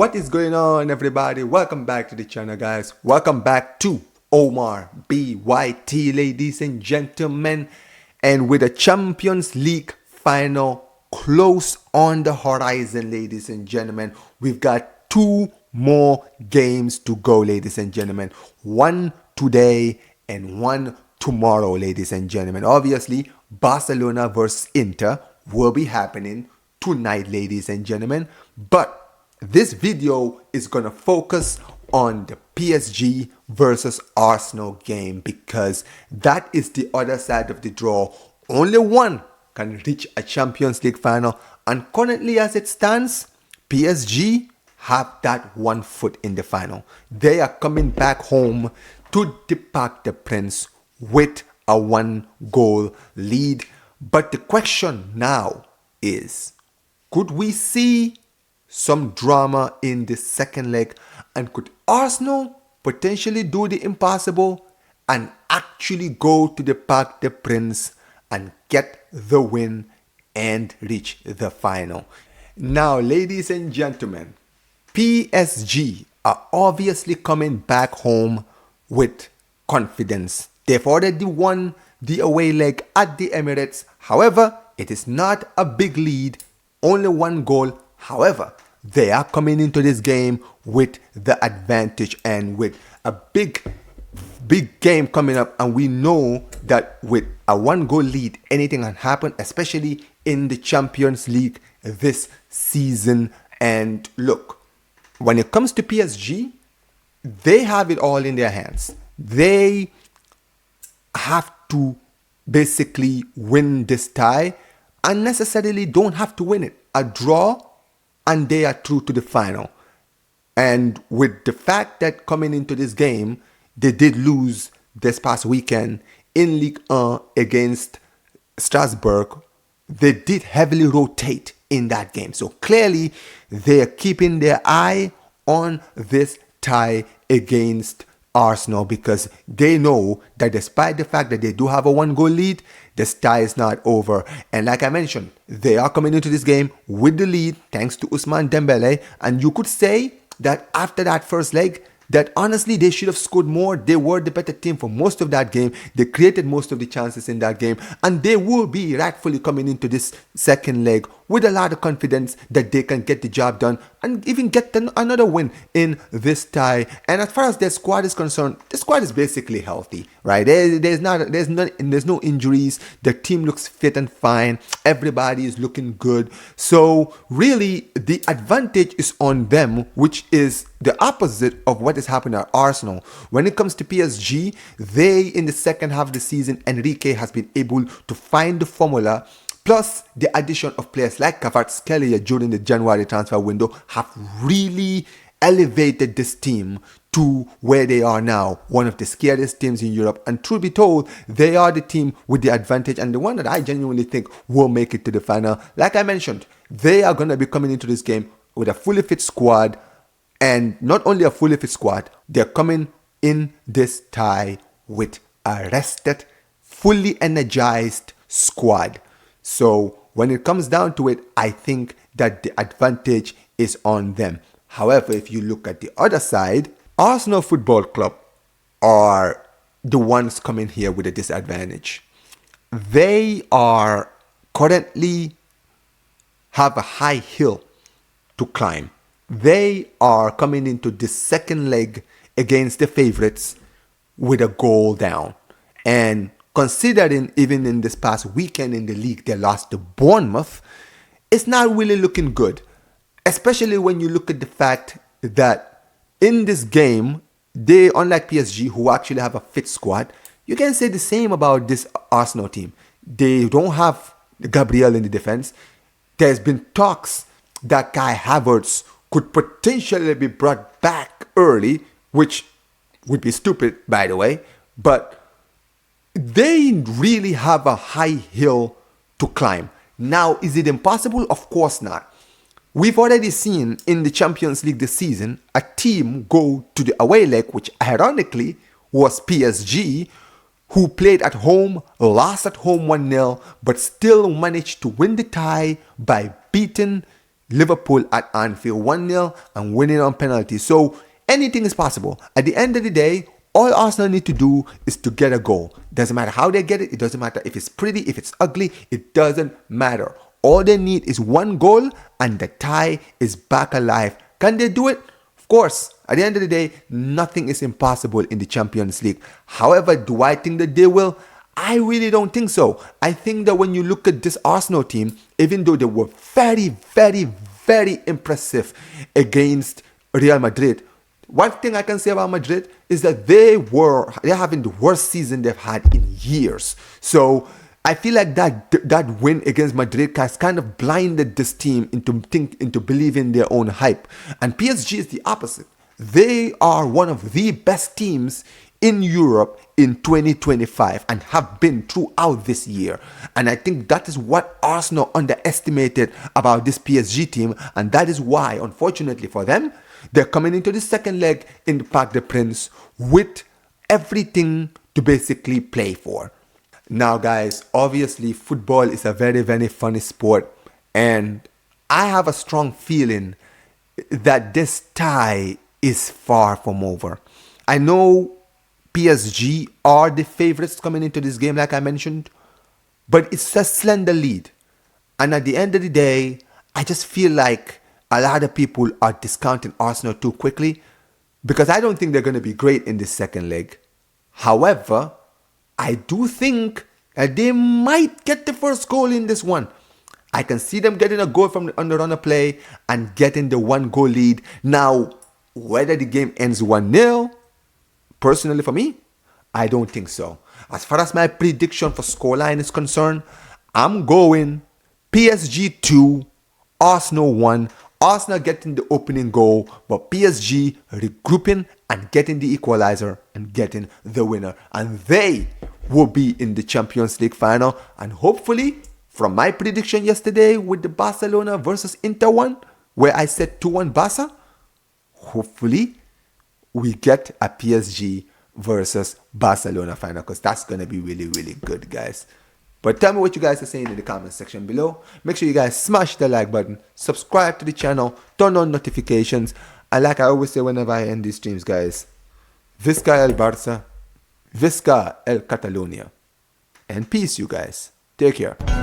What is going on, everybody? Welcome back to the channel, guys. Welcome back to Omar BYT, ladies and gentlemen. And with the Champions League final close on the horizon, ladies and gentlemen, we've got two more games to go, ladies and gentlemen. One today and one tomorrow, ladies and gentlemen. Obviously, Barcelona versus Inter will be happening tonight, ladies and gentlemen. But this video is going to focus on the PSG versus Arsenal game because that is the other side of the draw. Only one can reach a Champions League final, and currently as it stands, PSG have that one foot in the final. They are coming back home to the Parc des Princes with a 1-goal lead. But the question now is, could we see some drama in the second leg, and could Arsenal potentially do the impossible and actually go to the Parc des Princes and get the win and reach the final? Now, ladies and gentlemen, PSG are obviously coming back home with confidence. They've already won the away leg at the Emirates. However, it is not a big lead, only 1 goal. However, they are coming into this game with the advantage and with a big game coming up. And we know that with a 1-goal lead, anything can happen, especially in the Champions League this season. And look, when it comes to PSG, they have it all in their hands. They have to basically win this tie and necessarily don't have to win it. A draw and they are through to the final. And with the fact that coming into this game, they did lose this past weekend in Ligue 1 against Strasbourg, they did heavily rotate in that game. So clearly, they are keeping their eye on this tie against Arsenal because they know that despite the fact that they do have a 1-goal lead, this tie is not over. And like I mentioned, they are coming into this game with the lead thanks to Ousmane Dembele. And you could say that after that first leg, that honestly they should have scored more. They were the better team for most of that game. They created most of the chances in that game, and they will be rightfully coming into this second leg with a lot of confidence that they can get the job done and even get another win in this tie. And as far as their squad is concerned, the squad is basically healthy, right? There's no injuries. The team looks fit and fine. Everybody is looking good. So really, the advantage is on them, which is the opposite of what is happening at Arsenal. When it comes to PSG, they, in the second half of the season, Enrique has been able to find the formula, plus the addition of players like Kvaratskhelia during the January transfer window have really elevated this team to where they are now, one of the scariest teams in Europe. And truth be told, they are the team with the advantage and the one that I genuinely think will make it to the final. Like I mentioned, they are going to be coming into this game with a fully fit squad. And not only a fully fit squad, they're coming in this tie with a rested, fully energized squad. So when it comes down to it, I think that the advantage is on them. However, if you look at the other side, Arsenal Football Club are the ones coming here with a disadvantage. They are currently have a high hill to climb. They are coming into the second leg against the favorites with a goal down. And considering even in this past weekend in the league, they lost to Bournemouth, it's not really looking good. Especially when you look at the fact that in this game, they, unlike PSG, who actually have a fit squad, you can say the same about this Arsenal team. They don't have Gabriel in the defense. There's been talks that Kai Havertz could potentially be brought back early, which would be stupid, by the way. But they really have a high hill to climb. Now, is it impossible? Of course not. We've already seen in the Champions League this season a team go to the away leg, which ironically was PSG, who played at home, lost at home 1-0, but still managed to win the tie by beating Liverpool at Anfield 1-0 and winning on penalty. So anything is possible. At the end of the day, all Arsenal need to do is to get a goal. Doesn't matter how they get it. It doesn't matter if it's pretty, if it's ugly. It doesn't matter. All they need is one goal and the tie is back alive. Can they do it? Of course. At the end of the day, nothing is impossible in the Champions League. However, do I think that they will? I really don't think so. I think that when you look at this Arsenal team, even though they were very, very, very impressive against Real Madrid, one thing I can say about Madrid is that they're having the worst season they've had in years. So I feel like that win against Madrid has kind of blinded this team into believing their own hype. And PSG is the opposite. They are one of the best teams in Europe in 2025 and have been throughout this year. And I think that is what Arsenal underestimated about this PSG team, and that is why, unfortunately for them, they're coming into the second leg in the Parc des Princes with everything to basically play for. Now guys, obviously football is a very, very funny sport, and I have a strong feeling that this tie is far from over. I know PSG are the favorites coming into this game, like I mentioned, but it's a slender lead. And at the end of the day, I just feel like a lot of people are discounting Arsenal too quickly, because I don't think they're going to be great in this second leg. However, I do think that they might get the first goal in this one. I can see them getting a goal from the under-runner play and getting the 1-goal lead. Now, whether the game ends 1-0, personally for me, I don't think so. As far as my prediction for scoreline is concerned, I'm going PSG 2, Arsenal 1. Arsenal getting the opening goal, but PSG regrouping and getting the equalizer and getting the winner. And they will be in the Champions League final. And hopefully, from my prediction yesterday with the Barcelona versus Inter one, where I said 2-1 Barca, hopefully we get a PSG versus Barcelona final, because that's going to be really, really good, guys. But tell me what you guys are saying in the comment section below. Make sure you guys smash the like button, subscribe to the channel, turn on notifications, and like I always say whenever I end these streams, guys, Visca el Barça, Visca el Catalonia, and peace, you guys. Take care.